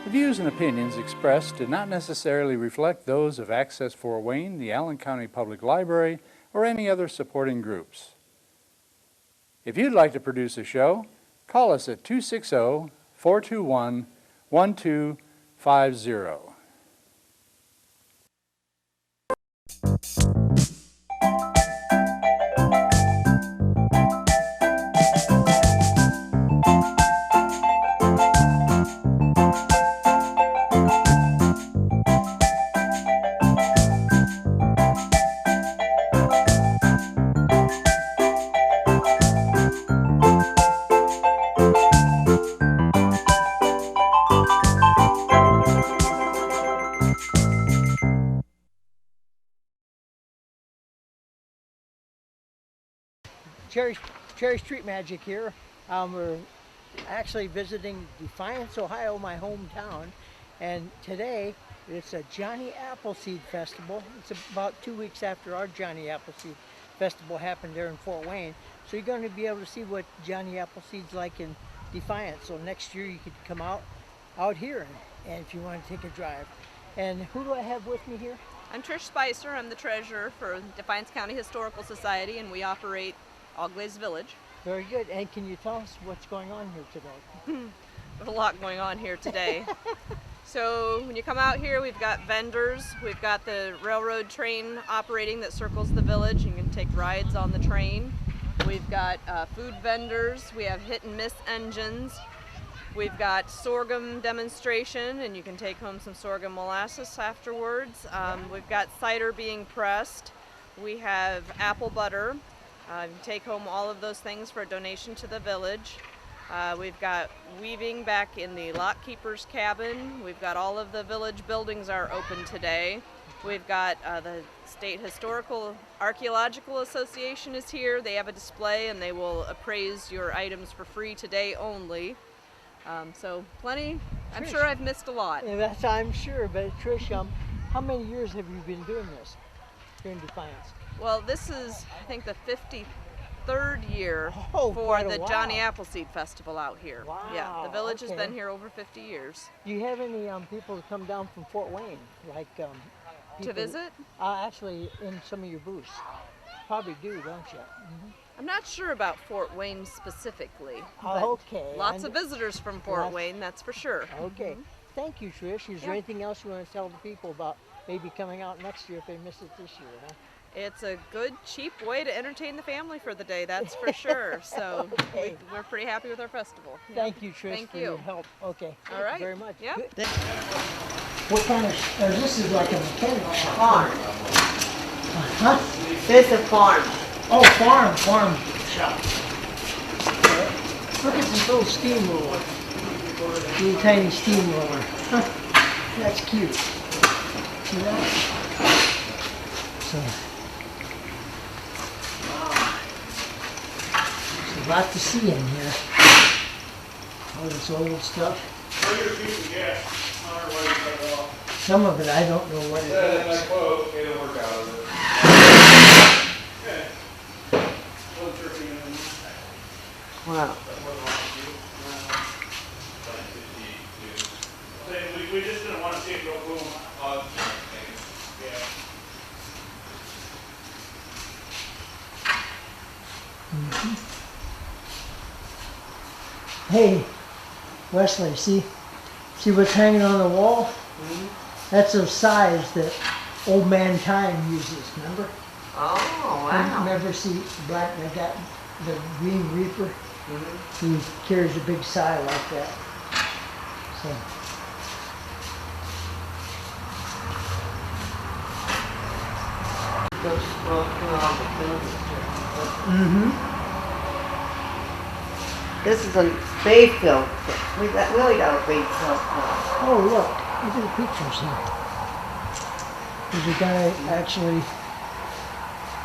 The views and opinions expressed do not necessarily reflect those of Access Fort Wayne, the Allen County Public Library, or any other supporting groups. If you'd like to produce a show, call us at 260-421-1250. Cherry Street Magic here. We're actually visiting Defiance, Ohio, my hometown, and today it's a Johnny Appleseed Festival. It's about 2 weeks after our Johnny Appleseed Festival happened there in Fort Wayne. So you're going to be able to see what Johnny Appleseed's like in Defiance. So next year you could come out here and if you want to take a drive. And who do I have with me here? I'm Trish Spicer. I'm the treasurer for Defiance County Historical Society, and we operate Auglaize Village. Very good. And can you tell us what's going on here today? There's a lot going on here today. So when you come out here, we've got vendors. We've got the railroad train operating that circles the village. You can take rides on the train. We've got food vendors. We have hit and miss engines. We've got sorghum demonstration, and you can take home some sorghum molasses afterwards. We've got cider being pressed. We have apple butter. You take home all of those things for a donation to the village. We've got weaving back in the lock keeper's cabin. We've got all of the village buildings are open today. We've got the State Historical Archaeological Association is here. They have a display and they will appraise your items for free today only. So plenty. I'm sure I've missed a lot. Yeah, that's I'm sure. But Trish, how many years have you been doing this here in Defiance? Well, this is, I think, the 53rd year for the Johnny Appleseed Festival out here. Wow. Yeah, the village has been here over 50 years. Do you have any people that come down from Fort Wayne, like to visit? Actually, in some of your booths. Probably do, don't you? Mm-hmm. I'm not sure about Fort Wayne specifically. Okay. Lots of visitors from Fort Wayne, that's for sure. Okay. Mm-hmm. Thank you, Trish. Is there anything else you want to tell the people about maybe coming out next year if they miss it this year? Huh? It's a good, cheap way to entertain the family for the day, that's for sure. So we're pretty happy with our festival. Thank you, Trish, for your help. Okay. All right. Thank you very much. Yeah. What kind of, this is like a mechanical farm. Huh? This is a farm. Oh, farm shop. Look at this little steamroller. Little tiny steamroller. That's cute. See that? So, there's a lot to see in here. All this old stuff. Some of it I don't know what it is. It'll work out of it. Wow. We just didn't want to see it go boom. Mm-hmm. Hey, Wesley, see what's hanging on the wall? Mm-hmm. That's a size that Old Man Time uses, remember? Oh, wow. Remember, see, black, they got the Green Reaper? Mm-hmm. He carries a big sigh like that. So. Mm-hmm. This is a faith field. We really got a faith field. Oh, look at the pictures here. There's a guy actually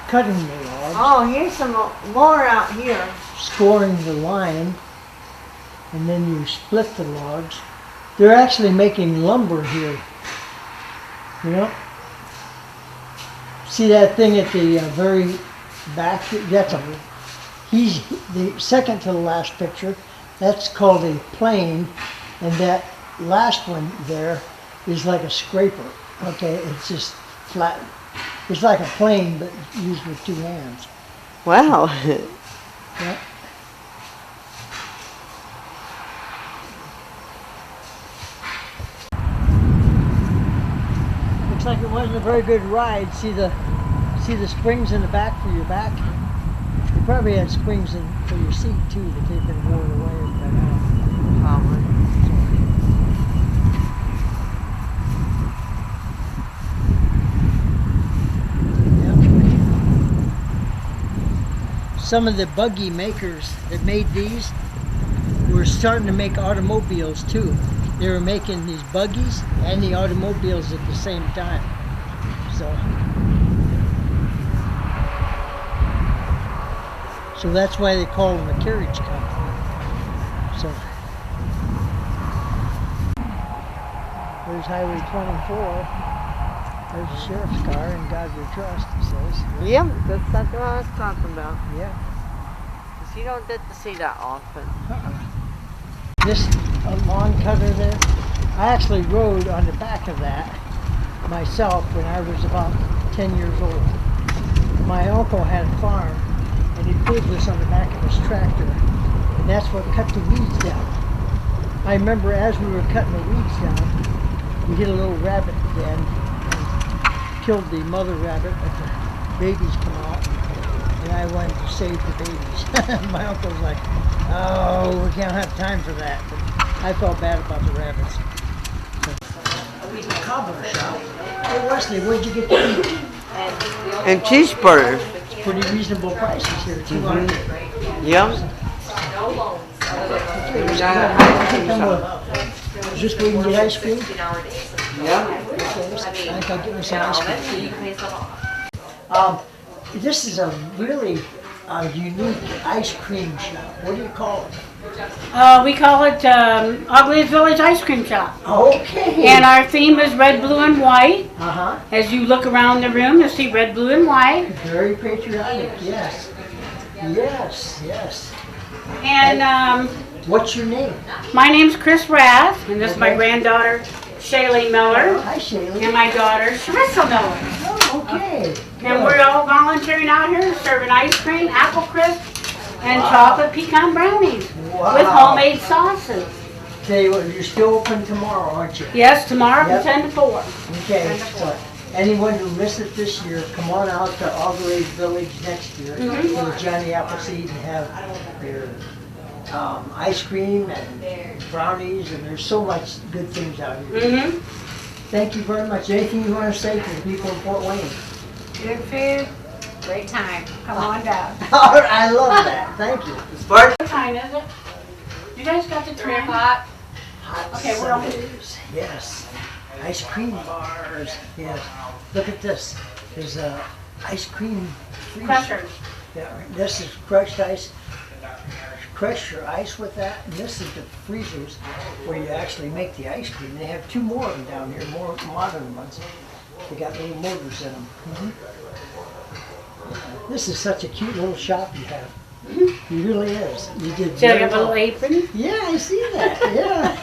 cutting the logs. Oh, here's some more out here. Scoring the line, and then you split the logs. They're actually making lumber here. You know? See that thing at the very back? That's he's the second to the last picture. That's called a plane, and that last one there is like a scraper. Okay, it's just flat. It's like a plane, but used with two hands. Wow. Yeah. Looks like it wasn't a very good ride. See the springs in the back for your back? You probably had springs for your seat too, but they've been worn away by now. Probably. Some of the buggy makers that made these were starting to make automobiles too. They were making these buggies and the automobiles at the same time. So that's why they call them a carriage company. So there's Highway 24. There's a sheriff's car, and God we trust, it says. Yep, that's exactly what I was talking about. Yeah. Because you don't get to see that often. This lawn cutter there, I actually rode on the back of that myself when I was about 10 years old. My uncle had a farm, and he pulled this on the back of his tractor, and that's what cut the weeds down. I remember as we were cutting the weeds down, we hit a little rabbit den and killed the mother rabbit, but the babies come out, and I went to save the babies. My uncle was like, "Oh, we can't have time for that," but I felt bad about the rabbits. Cobbler shop. Hey Wesley, where'd you get to eat? And cheeseburgers. Pretty reasonable prices here, $200. Yep. Is this where you can get ice cream? Yeah. I think I'll get me some ice cream. This is a really unique ice cream shop. What do you call it? We call it Auglaize Village Ice Cream Shop. Okay. And our theme is red, blue, and white. Uh-huh. As you look around the room, you'll see red, blue, and white. Very patriotic, yes. Yes, yes. And What's your name? my name's Chris Rath, and this is my Okay. granddaughter, Shaylee Miller, Hi, Shaylee. and my daughter, Sharissa Miller. Oh, okay. And we're all volunteering out here serving ice cream, apple crisp, and chocolate pecan brownies with homemade sauces. Tell you what, you're still open tomorrow, aren't you? Yes, tomorrow Yep. from 10 to 4. Okay, so anyone who missed it this year, come on out to Auglaize Village next year with Johnny Appleseed and have their ice cream and brownies, and there's so much good things out here. Mm-hmm. Thank you very much. Anything you want to say to the people in Fort Wayne? Good food, great time. Come on down. All right, I love that. Thank you. What time is it? You guys got the 3 o'clock? Hot Okay, we're on. Sundays. Yes. Ice cream bars. Yes. Look at this. There's a ice cream freezer. Crushers. Yeah, this is crushed ice. Crush your ice with that, and this is the freezers where you actually make the ice cream. They have two more of them down here, more modern ones. They got little motors in them. This is such a cute little shop you have. It really is. You did See, I very got a little well. apron. Yeah, I see that. Yeah.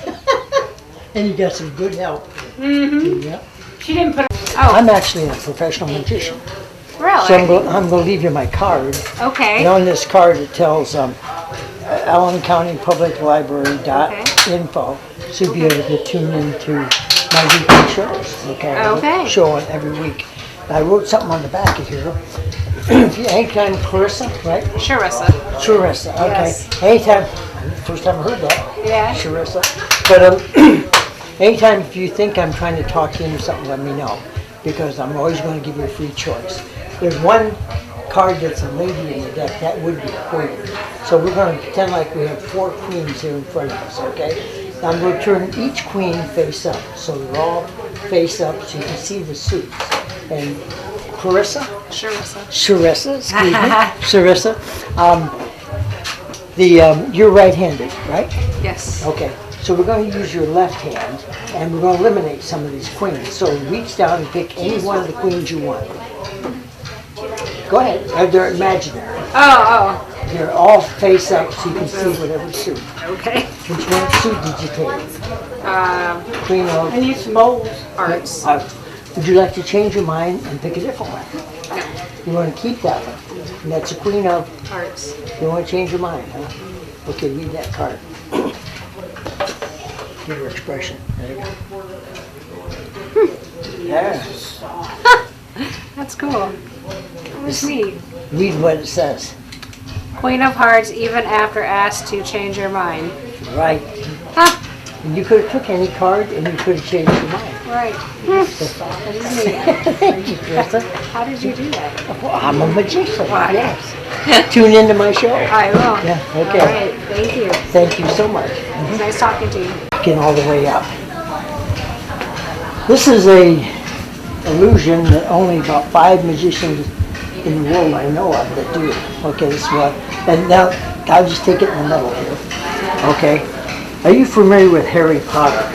And you got some good help. Mm-hmm. Yep. She didn't put. I'm actually a professional magician. Really? So I'm going to leave you my card. Okay. And on this card it tells Allen County Public Library.info, so you'll be able to tune into my weekly shows. Okay. Okay. Show on every week. I wrote something on the back of here. Anytime Clarissa, right? Sharissa. Charissa, okay. Yes. Anytime, first time I heard that. Yeah. Charissa. But anytime if you think I'm trying to talk you into something, let me know, because I'm always going to give you a free choice. There's one card that's a lady in the deck, that would be a queen. So we're going to pretend like we have 4 queens here in front of us, okay? Now I'm going to turn each queen face up, so they're all face up so you can see the suits. And Clarissa? Sharissa, excuse me. Sharissa. You're right-handed, right? Yes. Okay. So we're going to use your left hand, and we're going to eliminate some of these queens. So reach down and pick any one of the queens you want. Go ahead. They're imaginary. Oh. They're all face up so you can see whatever suit. Okay. Which one suit did you take? Queen of I need some bowls. Hearts. Would you like to change your mind and pick a different one? No. You want to keep that one? And that's a Queen of Hearts. You want to change your mind, huh? Okay, read that card. Give her expression. There you go. Yes. That's cool. That was neat. Read what it says. Queen of Hearts, even after asked to change your mind. Right. Huh. And you could have took any card and you could have changed your mind. Right. That is neat. Thank you, Krista. How did you do that? Well, I'm a magician. Wow. Yes. Tune into my show. I will. Yeah, okay. All right. Thank you. Thank you so much. It was nice talking to you. Getting all the way up. This is a illusion that only about 5 magicians in the world I know of that do it. Okay, this is what. And now I'll just take it in the middle here. Okay. Are you familiar with Harry Potter?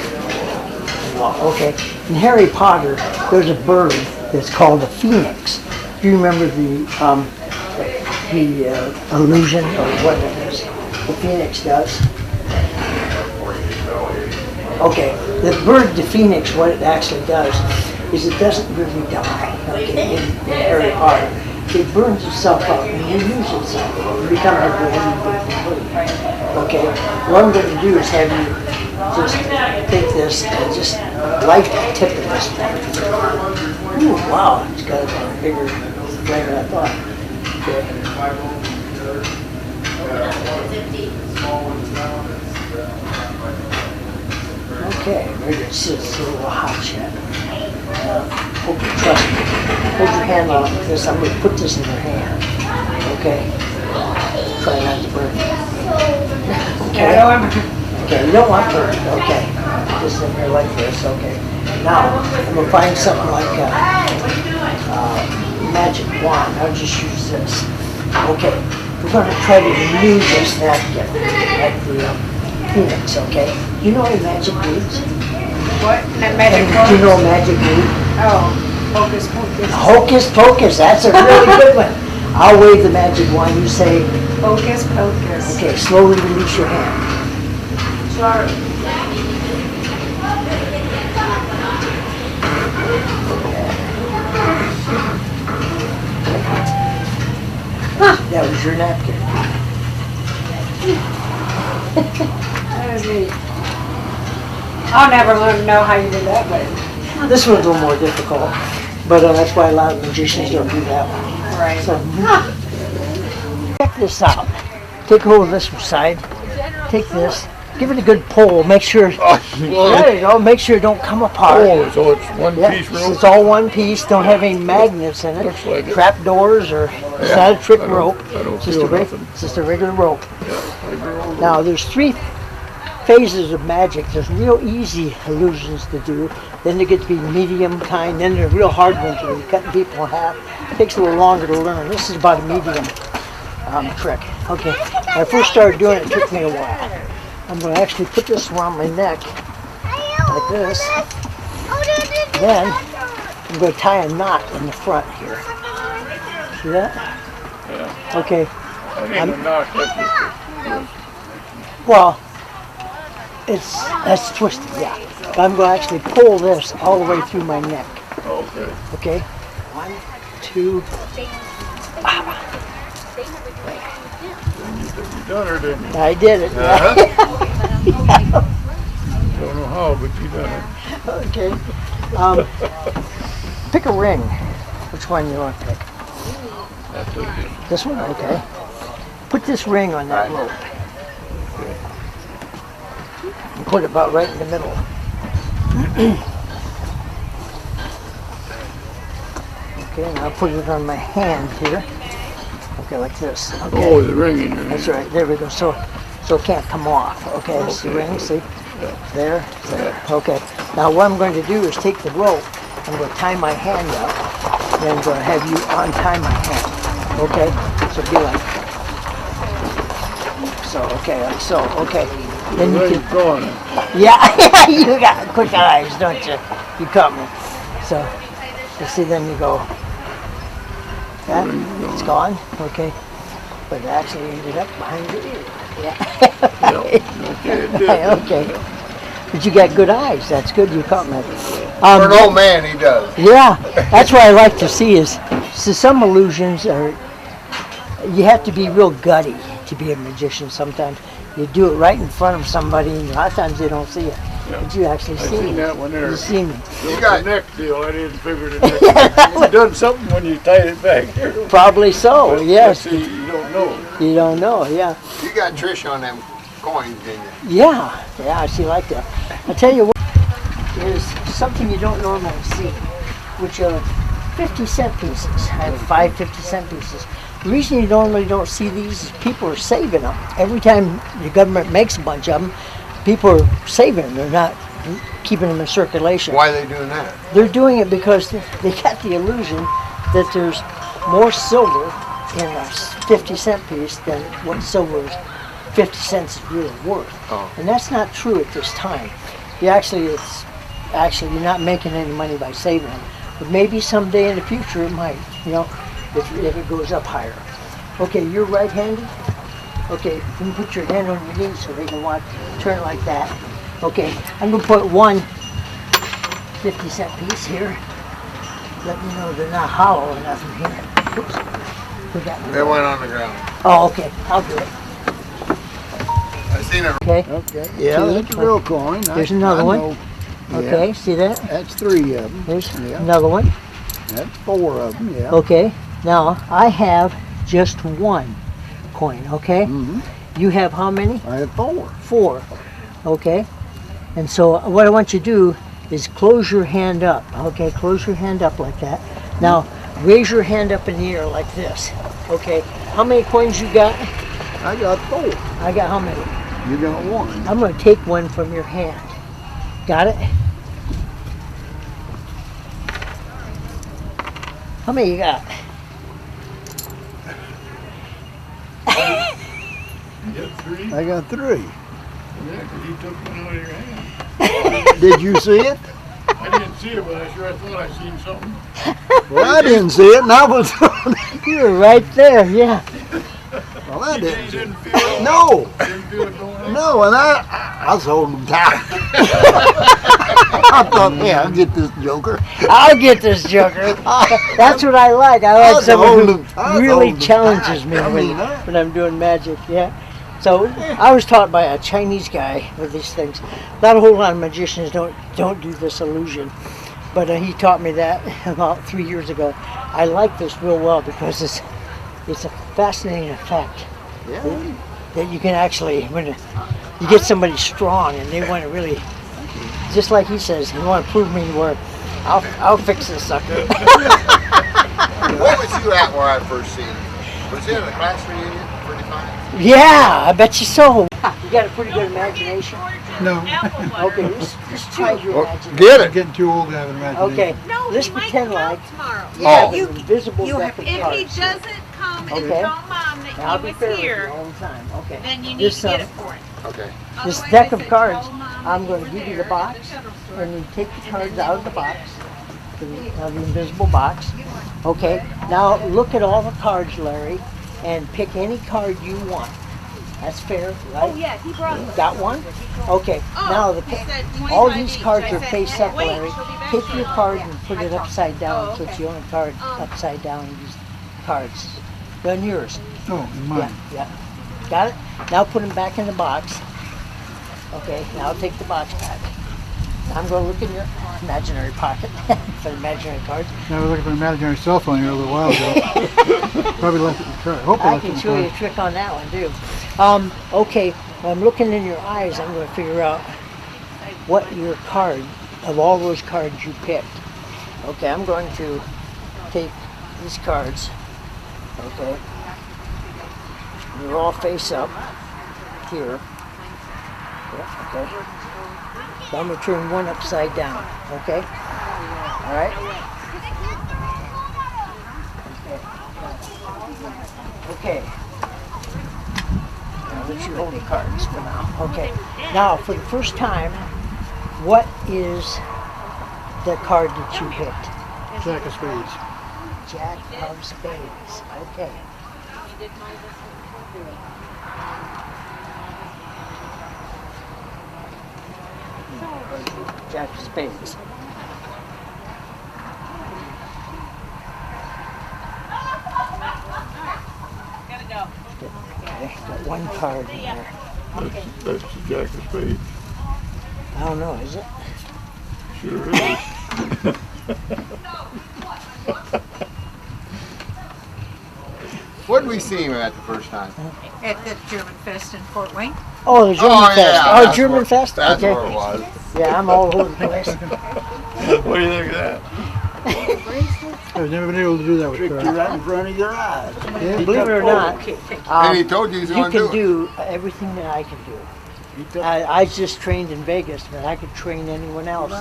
Well, okay. In Harry Potter, there's a bird that's called a phoenix. Do you remember the illusion or what it is? The phoenix does. Okay, the bird, the phoenix, what it actually does is it doesn't really die. Okay, in Harry Potter, it burns itself up and renews itself. It becomes a brand new bird. Okay, what I'm going to do is have you just take this and just light the tip of this one. Ooh, wow, it's got a bigger flame than I thought. Okay, maybe it's just a little hot shot. Hope you trust me. Hold your hand on this. I'm going to put this in your hand. Okay? Try not to burn it. Okay? Okay, you don't want burn. Okay. Just in here like this. Okay. Now, I'm going to find something like a magic wand. I'll just use this. Okay. We're going to try to renew this napkin like the phoenix, okay? Do you know any magic beads? What? That magic Do you know a magic bead? Oh, hocus pocus. Hocus pocus, that's a really good one. I'll wave the magic wand, you say, Hocus pocus. okay, slowly release your hand. Sorry. That was your napkin. That was neat. I'll never know how you did that, but This one's a little more difficult, but that's why a lot of magicians don't do that one. right. So, check this out. Take hold of this side. Take this. Give it a good pull. Make sure. There you go. Make sure it don't come apart. Oh, so it's one piece rope? It's all one piece. Don't have any magnets in it. Looks like it. Trap doors or it's not a trick rope. I don't It's just feel a nothing. it's just a regular rope. Yeah, Now there's 3 phases of magic. There's real easy illusions to do. Then there get to be medium kind. Then there are real hard ones where you're cutting people in half. It takes a little longer to learn. This is about a medium trick. Okay. When I first started doing it, it took me a while. I'm going to actually put this around my neck like this. Then I'm going to tie a knot in the front here. See that? Yeah. Okay. I need a knock like Well, that's twisted, yeah. But I'm going to actually pull this all the way through my neck. this. Okay. Okay? 1, 2. You done her, didn't you? I did it. Don't know how, but you done it. Okay. Pick a ring. Which one you want to pick? That's it. This one? Okay. Put this ring on that rope. And put it about right in the middle. Okay, now put it on my hand here. Okay, like this. Okay. Oh, the ring in your hand. That's right. There we go. So it can't come off. Okay, that's the ring. See? There. Okay. Now what I'm going to do is take the rope. I'm going to tie my hand up. And then I'm going to have you untie my hand. Okay? So be like so. Okay, like so. Okay. Then you can. Going. Yeah, you got quick eyes, don't you? You caught me. So, you see, then you go. That, it's gone. Okay. but it actually ended up behind your ear. Yeah. Okay, it did. Okay. But you got good eyes. That's good. You caught me. For an old man, he does. Yeah, that's what I like to see is, so some illusions are, you have to be real gutty to be a magician sometimes. You do it right in front of somebody and a lot of times they don't see it. But you actually I see seen me. that one there. You see me. You got- the neck deal, I didn't figure the neck. You done something when you tied it back here. Probably so, But yes. see, you don't know. You don't know, yeah. You got Trish on them coins, didn't you? Yeah, she liked that. I tell you what, is something you don't normally see, which are 50-cent pieces. I have 5 50-cent pieces. The reason you normally don't see these is people are saving them. Every time the government makes a bunch of them, people are saving them. They're not keeping them in circulation. Why are they doing that? They're doing it because they got the illusion that there's more silver in a 50-cent piece than what silver is 50 cents is really worth. Oh. And that's not true at this time. You're not making any money by saving them. But maybe someday in the future it might, if it goes up higher. Okay, you're right-handed? Okay, you can put your hand on your knee so they can watch. Turn it like that. Okay, I'm gonna put one 50-cent piece here. Let me know they're not hollow or nothing here. Oops. Put that one. They went on the ground. Oh, okay, I'll do it. I seen it. Okay, Okay, yeah, Two. that's a real coin. There's another one. know. Yeah, okay, see that? that's 3 of them. There's Yeah. another one. That's 4 of them, yeah. Okay, now I have just one coin, okay? Mhm. You have how many? I have 4. 4, okay? And so what I want you to do is close your hand up, okay? Close your hand up like that. Now, raise your hand up in the air like this, okay? How many coins you got? I got 4. I got how many? You got 1. I'm gonna take one from your hand. Got it? How many you got? You got 3? I got 3. Yeah, 'cause he took one out of your hand. Did you see it? I didn't see it, but I sure thought I seen something. Well, I didn't see it, and I was. You were right there, yeah. Well, I You didn't. didn't feel it? No, Didn't feel it going on? no, and I was holding him tight. I thought, yeah, I'll get this joker. I'll get this joker. That's what I like. I like was someone who holding- I was really holding challenges tight. me I mean, when I'm doing magic, yeah. So I was taught by a Chinese guy with these things. Not a whole lot of magicians don't do this illusion, but he taught me that about 3 years ago. I like this real well because it's a fascinating effect Yeah. that you can actually, when you get somebody strong and they want to really, just like he says, you want to prove me where I'll fix this sucker. Where was you at where I first seen it? Was it in the class reunion? 35? Yeah, I bet you so. You got a pretty good imagination. No, Okay, just try your imagination. Get I'm it. getting too old to have an imagination. Okay, No, let's he might pretend come like tomorrow. you Oh. have an invisible You deck have, of if cards. he doesn't come and Okay. tell mom And I'll that be he fair was with you here, all the time. Okay. then you need This, to get it for him. Okay. This Otherwise, deck I of said, cards, "Tell Mom I'm you going were to give you there the box, at the shuttle store." and you take the cards out of the box, the invisible box. Okay, now look at all the cards, Larry, and pick any card you want. That's fair, right? Oh, yeah, he brought them. Got one? Okay, Oh, now he said all 25 these each. cards I are said, face up, "Wait, Larry. she'll be back Take soon." your card Yeah. and put it upside down, Oh, so it's okay. the only card upside down in these cards. Then yours. Oh, Yeah, mine. yeah. Got it? Now put them back in the box. Okay, now take the box back. I'm going to look in your imaginary pocket for imaginary cards. I was looking for an imaginary cell phone here a little while ago. Probably left it in the car. Hope I I left it can in show the you a car. trick on that one too. Okay, when I'm looking in your eyes, I'm going to figure out what your card, of all those cards you picked. Okay, I'm going to take these cards. Okay. They're all face up here. Yeah, okay. So I'm going to turn one upside down. Okay? All right? Okay. Now let you hold the cards for now. Okay. Now, for the first time, what is the card that you picked? Jack of spades. Jack of spades. Okay. Jack of spades. Okay, got one card in there. That's the Jack of Spades. I don't know, is it? Sure is. What did we see him at the first time? At the German Fest in Fort Wayne. Oh, the German Oh, Fest. yeah, Oh, that's German where- Fest? That's Okay. where it was. Yeah, I'm all over the place. What do you think of that? I've never been able to do that with Tricked you right in front of your eyes. Yeah, believe it or not, And he told you he was you going to can do it. do everything that I can do. I just trained in Vegas, but I could train anyone else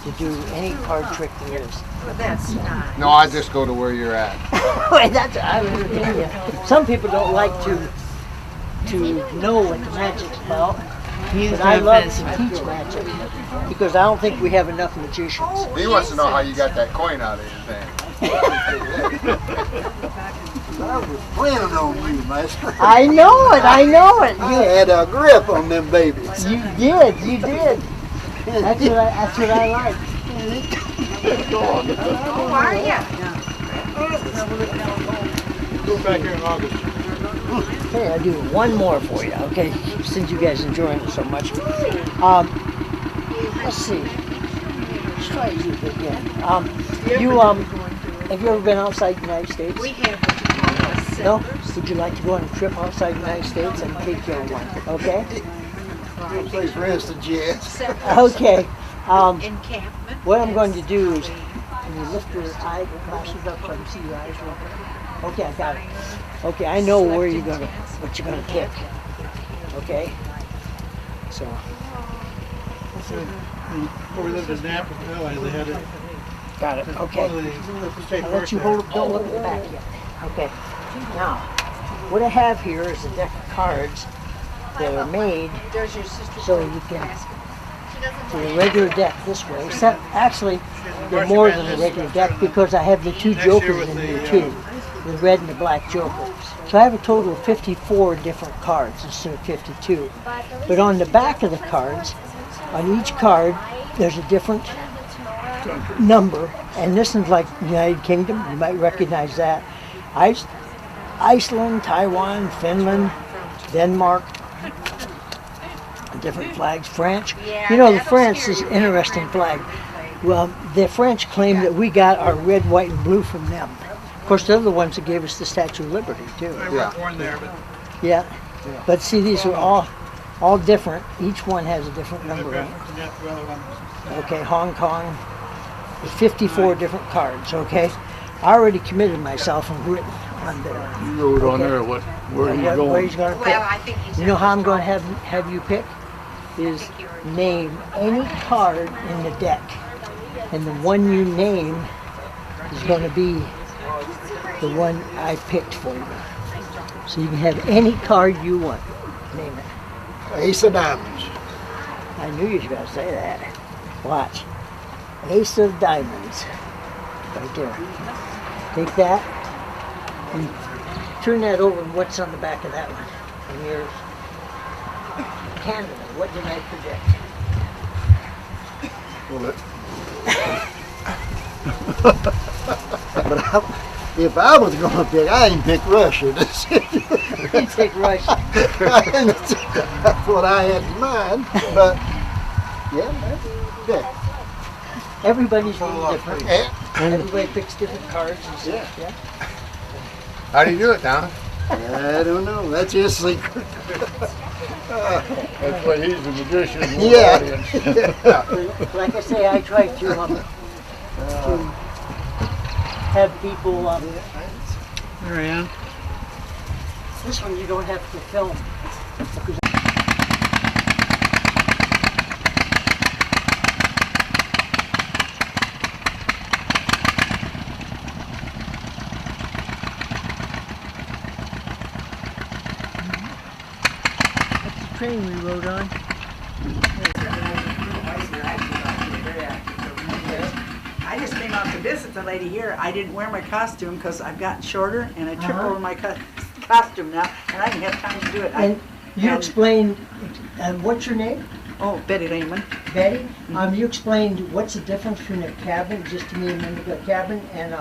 to do any card trick there is. Well, that's nice. No, I just go to where you're at. That's, I would tell you. Some people don't like to know what the magic's about. But I love to teach magic because I don't think we have enough magicians. He wants to know how you got that coin out of his hand. I was planning on you, master. I know it, I know it. I had a grip on them babies. You did, you did. That's what I like. How are you? Go back here in August. Okay, I'll do one more for you, okay? Since you guys enjoying it so much. Let's see. Let's try you again. Have you ever been outside the United States? We have what you call a No? settlers. Would you like to go on a trip outside the United States and take you on one? Okay? Say, for instance, yes. Settlers. Okay. Encampment. What I'm going to do is, when you lift your glasses up so I can see your eyes real quick. Okay, I got it. Okay, I know where you're gonna, what you're gonna pick. Okay? So, Before we lived in Napa Valley, they had it. got it. Okay. I'll let you hold it, don't look at the back yet. Okay. Now, what I have here is a deck of cards that are made There's your sister. so you can do a regular deck this way. Except, actually, they're more than a regular deck because I have the two jokers in here too. The red and the black joker. So I have a total of 54 different cards instead of 52. But on the back of the cards, on each card, there's a different number. And this is like United Kingdom, you might recognize that. Iceland, Taiwan, Finland, Denmark, different flags. French. You know, the French is an interesting flag. Well, the French claim that we got our red, white, and blue from them. Of course, they're the ones that gave us the Statue of Liberty, too. They weren't born there, but Yeah. But see, these are all different. Each one has a different number on it. Okay, Hong Kong. There's 54 different cards, okay? I already committed myself and written on there. you wrote on there where he's Where going. he's going to Well, pick. I think he's. You know how I'm going to have you pick? Is name any card in the deck. And the one you name is going to be the one I picked for you. So you can have any card you want. Name it. Ace of diamonds. I knew you was going to say that. Watch. Ace of diamonds. Right there. Take that and turn that over and what's on the back of that one. And yours. Canada. What did I predict? But if I was going to pick, I ain't pick Russia. You take Russia. That's what I had in mind. But, yeah, okay. Everybody's a little different. And Everybody picks different cards and stuff. Yeah. How do you do it, Don? I don't know. That's his secret. That's why he's the magician in the Yeah. audience. Like I say, I try to have people. There I am. This one you don't have to film. That's the train we rode on. I just came out to visit the lady here. I didn't wear my costume because I've gotten shorter and I trip over my costume now, and I didn't have time to do it. And you and- explained, what's your name? Oh, Betty Lehman. Betty? You explained what's the difference between a cabin, just to me a minute ago, a cabin and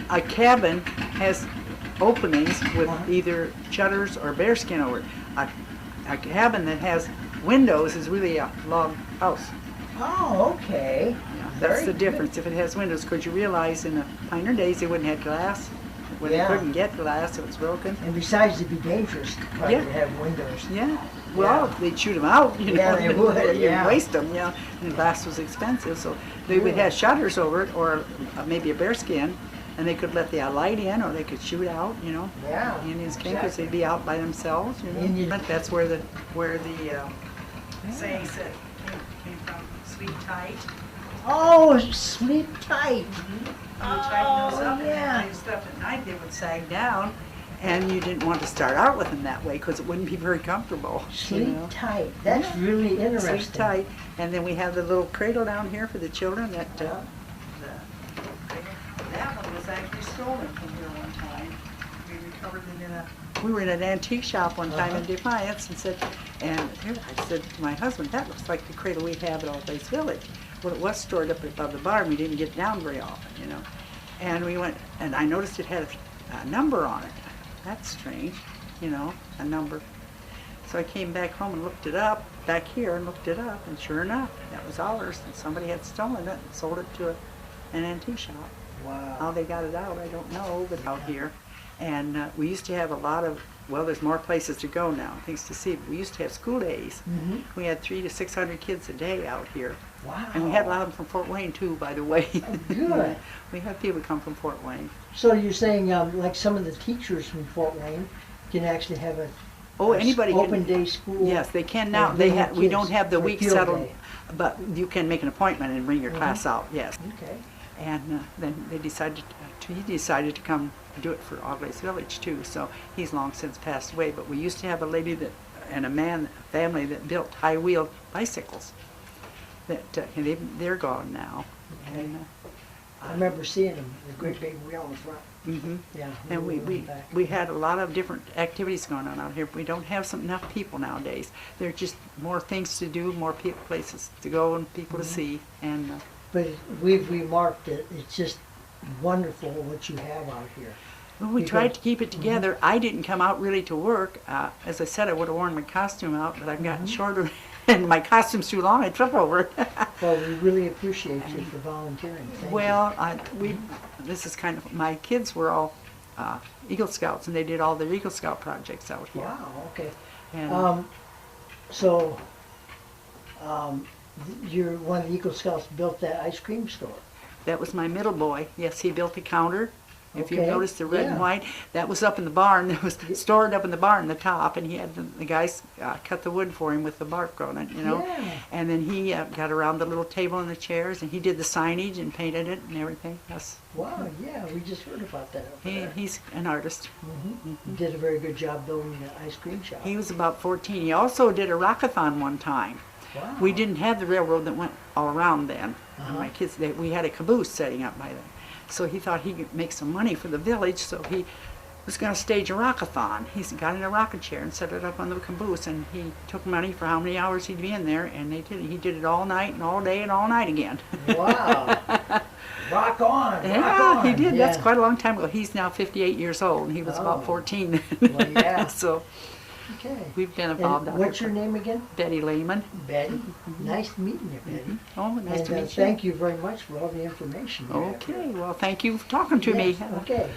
A cabin has openings with either shutters or bearskin over it. A cabin that has windows is really a log house. oh, okay. That's Very the good. difference if it has windows, because you realize in the pioneer days they wouldn't have glass. When Yeah. they couldn't get glass, it was broken. And besides, it'd be dangerous probably Yeah. to have windows. Yeah. Well, they'd shoot them out, you know. Yeah, they would, You'd yeah. waste them, yeah. And glass was expensive, so they would have shutters over it, or maybe a bearskin, and they could let the light in, or they could shoot out, you know. Yeah. The Indians came because they'd be out by themselves, you know. Indians- That's where the saying said came from. Sleep tight. Oh, sleep tight. When you tighten those up and yeah. tie stuff at night, they would sag down, and you didn't want to start out with them that way because it wouldn't be very comfortable. Sleep you know? tight. That's really interesting. Sleep tight, and then we have the little cradle down here for the children. That that one was actually stolen from here one time. We recovered it in a. We were in an antique shop one time in Defiance, and said, I said to my husband, that looks like the cradle we have at Auglaize Village. Well, it was stored up above the barn. We didn't get down very often, you know. And we went, and I noticed it had a number on it. That's strange, you know, a number. So I came back home and looked it up, back here, and looked it up, and sure enough, that was ours. And somebody had stolen it and sold it to an antique shop. Wow. How they got it out, I don't know, but out here. And we used to have a lot of, well, there's more places to go now, things to see. But we used to have school days. Mhm. We had 300 to 600 kids a day out here. Wow. And we had a lot of them from Fort Wayne too, by the way. Good. We had people come from Fort Wayne. So you're saying like some of the teachers from Fort Wayne can actually have a Oh, anybody open can. day school? Yes, they can now. and They bring have. your We kids don't have the for week field settled, day. but you can make an appointment and bring your class out. Yes. Okay. And then they decided. He decided to come do it for Auglaize Village too. So he's long since passed away. But we used to have a lady that and a family that built high-wheeled bicycles. That they're gone now. Okay. And, I remember seeing them, the great big wheel in the front. hmm Yeah. And were in the back. we had a lot of different activities going on out here. We don't have enough people nowadays. There are just more things to do, more places to go, and people to see. And But we've remarked that it's just wonderful what you have out here. well, we tried to keep it Mm-hmm. together. I didn't come out really to work. As I said, I would have worn my costume out, but I've Mm-hmm. gotten shorter, and my costume's too long. I trip over it. Well, we really appreciate you for volunteering. Thank you. Well, this is kind of, my kids were all Eagle Scouts, and they did all their Eagle Scout projects out here. Wow, okay. And, You're one of the Eagle Scouts built that ice cream store. that was my middle boy. Yes, he built a counter. If you Okay, notice the red yeah. and white, that was up in the barn. That was stored up in the barn, the top, and he had the guys cut the wood for him with the bark on it, you know. Yeah. And then he got around the little table and the chairs, and he did the signage and painted it and everything. Yes, Wow, yeah, we just heard about that over there. he's an artist. He did a very good job building the ice cream shop. He was about 14. He also did a rockathon one time. Wow. We didn't have the railroad that went all around then. Uh-huh. My kids, we had a caboose setting up by then. So he thought he could make some money for the village, so he was going to stage a rockathon. He got in a rocking chair and set it up on the caboose, and he took money for how many hours he'd be in there, and they did it. He did it all night and all day and all night again. Wow. Rock on, Yeah, rock on. he did. That's Yeah. quite a long time ago. He's now 58 years old, and he was Oh. about 14 then. Well, yeah. So Okay. we've been And involved out what's here. your name again? Betty Lehman. Betty. Nice meeting you, Betty. Oh, nice And to meet you. thank you very much for all the information. you have Okay, well, thank you for talking to here. me. Yes, okay.